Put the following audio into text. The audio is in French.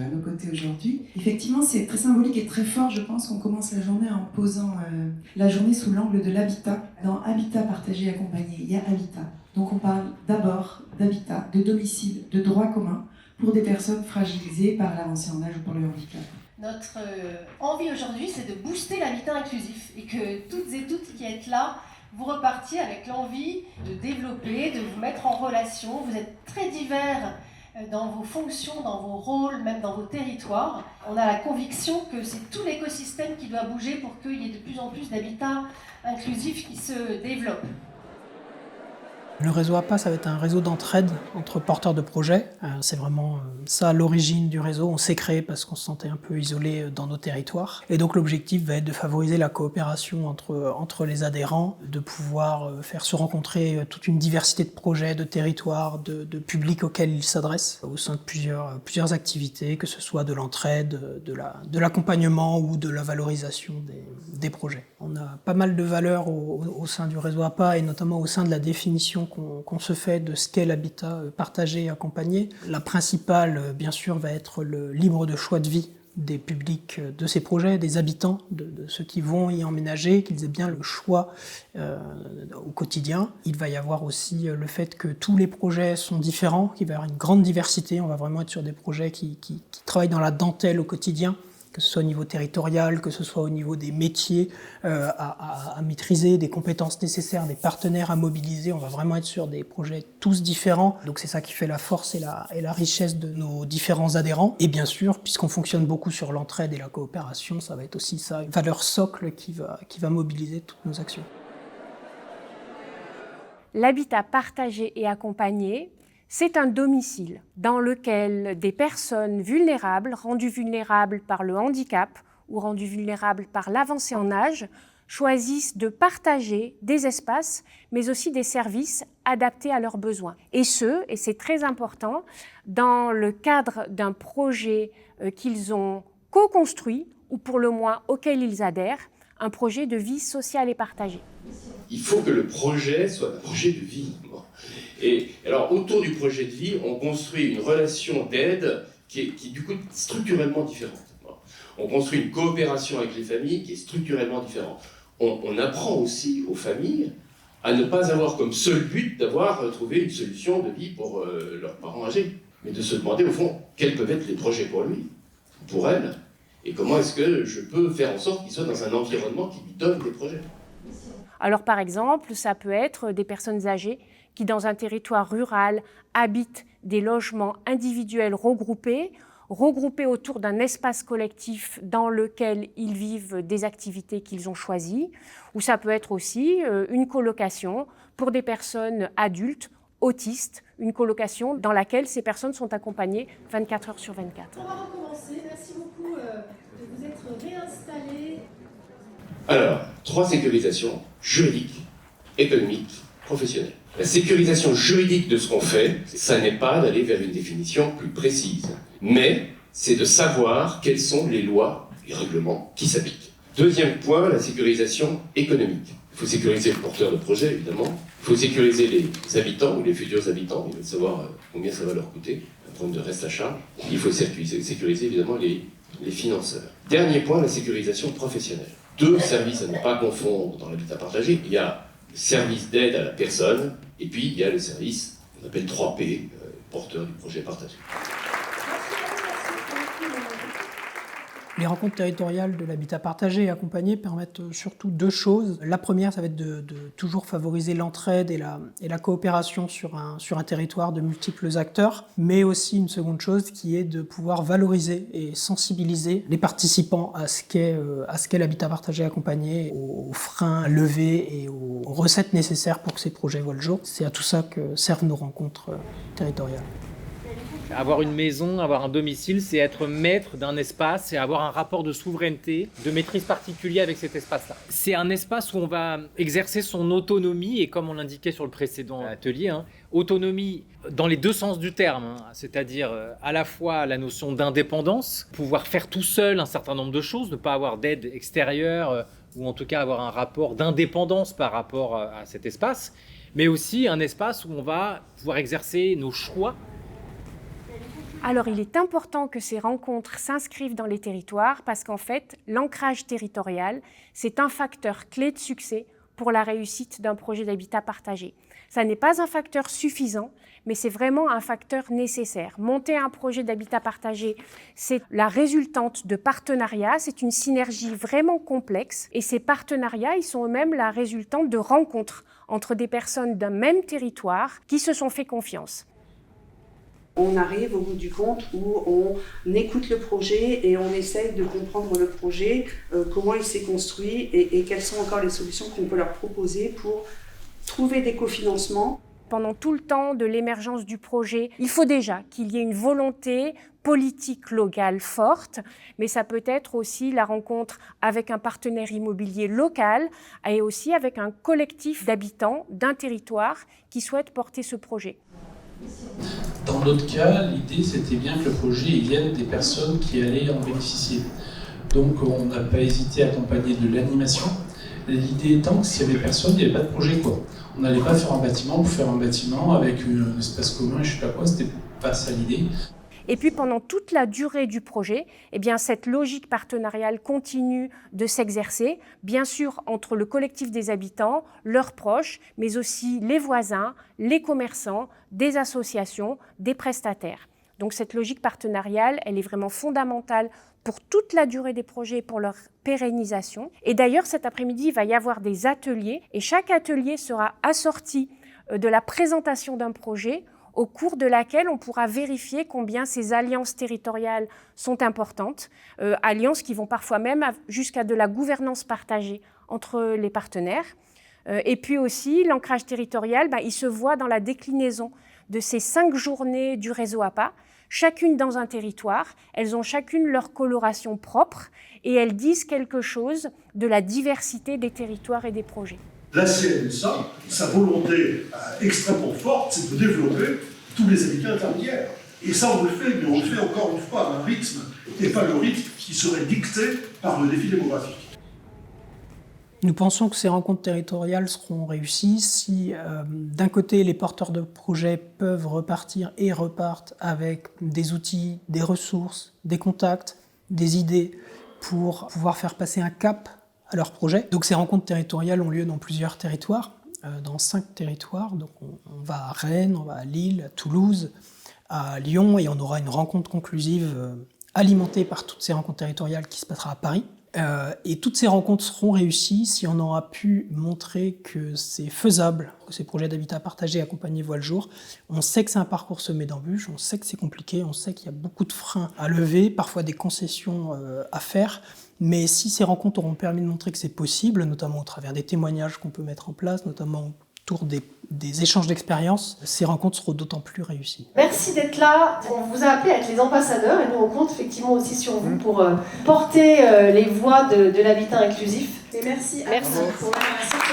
à nos côtés aujourd'hui. Effectivement, c'est très symbolique et très fort. Je pense qu'on commence la journée en posant la journée sous l'angle de l'habitat. Dans Habitat partagé et accompagné, il y a habitat. Donc on parle d'abord d'habitat, de domicile, de droit commun pour des personnes fragilisées par l'avancée en âge ou pour le handicap. Notre envie aujourd'hui, c'est de booster l'habitat inclusif et que toutes et toutes qui êtes là, vous repartiez avec l'envie de développer, de vous mettre en relation. Vous êtes très divers dans vos fonctions, dans vos rôles, même dans vos territoires. On a la conviction que c'est tout l'écosystème qui doit bouger pour qu'il y ait de plus en plus d'habitat inclusif qui se développe. Le réseau APA, ça va être un réseau d'entraide entre porteurs de projets. C'est vraiment ça l'origine du réseau. On s'est créé parce qu'on se sentait un peu isolé dans nos territoires. Et donc l'objectif va être de favoriser la coopération entre les adhérents, de pouvoir faire se rencontrer toute une diversité de projets, de territoires, de publics auxquels ils s'adressent au sein de plusieurs activités, que ce soit de l'entraide, de l'accompagnement ou de la valorisation des projets. On a pas mal de valeurs au sein du réseau APA et notamment au sein de la définition qu'on se fait de ce qu'est l'habitat partagé et accompagné. La principale, bien sûr, va être le libre de choix de vie des publics de ces projets, des habitants, de ceux qui vont y emménager, qu'ils aient bien le choix au quotidien. Il va y avoir aussi le fait que tous les projets sont différents, qu'il va y avoir une grande diversité. On va vraiment être sur des projets qui travaillent dans la dentelle au quotidien, que ce soit au niveau territorial, que ce soit au niveau des métiers à maîtriser, des compétences nécessaires, des partenaires à mobiliser. On va vraiment être sur des projets tous différents. Donc c'est ça qui fait la force et la richesse de nos différents adhérents. Et bien sûr, puisqu'on fonctionne beaucoup sur l'entraide et la coopération, ça va être aussi ça, une valeur socle qui va mobiliser toutes nos actions. L'habitat partagé et accompagné, c'est un domicile dans lequel des personnes vulnérables, rendues vulnérables par le handicap ou rendues vulnérables par l'avancée en âge, choisissent de partager des espaces, mais aussi des services adaptés à leurs besoins. Et c'est très important, dans le cadre d'un projet qu'ils ont co-construit, ou pour le moins auquel ils adhèrent, un projet de vie sociale et partagée. Il faut que le projet soit un projet de vie. Et alors, autour du projet de vie, on construit une relation d'aide qui est du coup structurellement différente. On construit une coopération avec les familles qui est structurellement différente. On apprend aussi aux familles à ne pas avoir comme seul but d'avoir trouvé une solution de vie pour leurs parents âgés, mais de se demander au fond quels peuvent être les projets pour lui, pour elle, et comment est-ce que je peux faire en sorte qu'il soit dans un environnement qui lui donne des projets. Alors par exemple, ça peut être des personnes âgées qui, dans un territoire rural, habitent des logements individuels regroupés autour d'un espace collectif dans lequel ils vivent des activités qu'ils ont choisies. Ou ça peut être aussi une colocation pour des personnes adultes, autistes, une colocation dans laquelle ces personnes sont accompagnées 24 heures sur 24. On va recommencer. Merci beaucoup de vous être réinstallés. Alors, 3 sécurisations juridiques, économiques, professionnelles. La sécurisation juridique de ce qu'on fait, ça n'est pas d'aller vers une définition plus précise, mais c'est de savoir quelles sont les lois et règlements qui s'appliquent. Deuxième point, la sécurisation économique. Il faut sécuriser le porteur de projet, évidemment. Il faut sécuriser les habitants ou les futurs habitants. Ils veulent savoir combien ça va leur coûter, un problème de reste à charge. Il faut sécuriser évidemment les financeurs. Dernier point, la sécurisation professionnelle. 2 services à ne pas confondre dans l'habitat partagé. Il y a le service d'aide à la personne, et puis il y a le service qu'on appelle 3P, porteur du projet partagé. Les rencontres territoriales de l'habitat partagé et accompagné permettent surtout 2 choses. La première, ça va être de toujours favoriser l'entraide et la coopération sur un territoire de multiples acteurs, mais aussi une seconde chose qui est de pouvoir valoriser et sensibiliser les participants à ce qu'est l'habitat partagé et accompagné, aux freins levés et aux recettes nécessaires pour que ces projets voient le jour. C'est à tout ça que servent nos rencontres territoriales. Avoir une maison, avoir un domicile, c'est être maître d'un espace et avoir un rapport de souveraineté, de maîtrise particulier avec cet espace-là. C'est un espace où on va exercer son autonomie et comme on l'indiquait sur le précédent atelier, autonomie dans les 2 sens du terme, c'est-à-dire à la fois la notion d'indépendance, pouvoir faire tout seul un certain nombre de choses, ne pas avoir d'aide extérieure ou en tout cas avoir un rapport d'indépendance par rapport à cet espace, mais aussi un espace où on va pouvoir exercer nos choix Alors, il est important que ces rencontres s'inscrivent dans les territoires parce qu'en fait, l'ancrage territorial, c'est un facteur clé de succès pour la réussite d'un projet d'habitat partagé. Ça n'est pas un facteur suffisant, mais c'est vraiment un facteur nécessaire. Monter un projet d'habitat partagé, c'est la résultante de partenariats, c'est une synergie vraiment complexe. Et ces partenariats, ils sont eux-mêmes la résultante de rencontres entre des personnes d'un même territoire qui se sont fait confiance. On arrive au bout du compte où on écoute le projet et on essaye de comprendre le projet, comment il s'est construit et quelles sont encore les solutions qu'on peut leur proposer pour trouver des cofinancements. Pendant tout le temps de l'émergence du projet, il faut déjà qu'il y ait une volonté politique locale forte, mais ça peut être aussi la rencontre avec un partenaire immobilier local et aussi avec un collectif d'habitants d'un territoire qui souhaite porter ce projet. Dans notre cas, l'idée c'était bien que le projet vienne des personnes qui allaient en bénéficier. Donc on n'a pas hésité à accompagner de l'animation. L'idée étant que s'il y avait personne, il n'y avait pas de projet quoi. On n'allait pas faire un bâtiment pour faire un bâtiment avec un espace commun et je sais pas quoi, c'était pas ça l'idée. Et puis pendant toute la durée du projet, eh bien, cette logique partenariale continue de s'exercer, bien sûr entre le collectif des habitants, leurs proches, mais aussi les voisins, les commerçants, des associations, des prestataires. Donc cette logique partenariale, elle est vraiment fondamentale pour toute la durée des projets et pour leur pérennisation. Et d'ailleurs, cet après-midi, il va y avoir des ateliers et chaque atelier sera assorti de la présentation d'un projet au cours de laquelle on pourra vérifier combien ces alliances territoriales sont importantes, alliances qui vont parfois même jusqu'à de la gouvernance partagée entre les partenaires. Et puis aussi, l'ancrage territorial, il se voit dans la déclinaison de ces 5 journées du réseau APA, chacune dans un territoire. Elles ont chacune leur coloration propre et elles disent quelque chose de la diversité des territoires et des projets. La CNSA, sa volonté extrêmement forte, c'est de développer tous les habitats intermédiaires. Et ça, on le fait, mais on le fait encore une fois à un rythme, et pas le rythme qui serait dicté par le défi démographique. Nous pensons que ces rencontres territoriales seront réussies si, d'un côté, les porteurs de projets peuvent repartir et repartent avec des outils, des ressources, des contacts, des idées pour pouvoir faire passer un cap à leur projet. Donc ces rencontres territoriales ont lieu dans plusieurs territoires, dans 5 territoires. Donc on va à Rennes, on va à Lille, à Toulouse, à Lyon, et on aura une rencontre conclusive alimentée par toutes ces rencontres territoriales qui se passera à Paris. Et toutes ces rencontres seront réussies si on aura pu montrer que c'est faisable, que ces projets d'habitat partagé accompagnés voient le jour. On sait que c'est un parcours semé d'embûches, on sait que c'est compliqué, on sait qu'il y a beaucoup de freins à lever, parfois des concessions à faire. Mais si ces rencontres auront permis de montrer que c'est possible, notamment au travers des témoignages qu'on peut mettre en place, notamment autour des échanges d'expériences, ces rencontres seront d'autant plus réussies. Merci d'être là. On vous a appelé à être les ambassadeurs et nous on compte effectivement aussi sur vous pour porter les voix de l'habitat inclusif. Et merci. Merci. Pour l'invitation.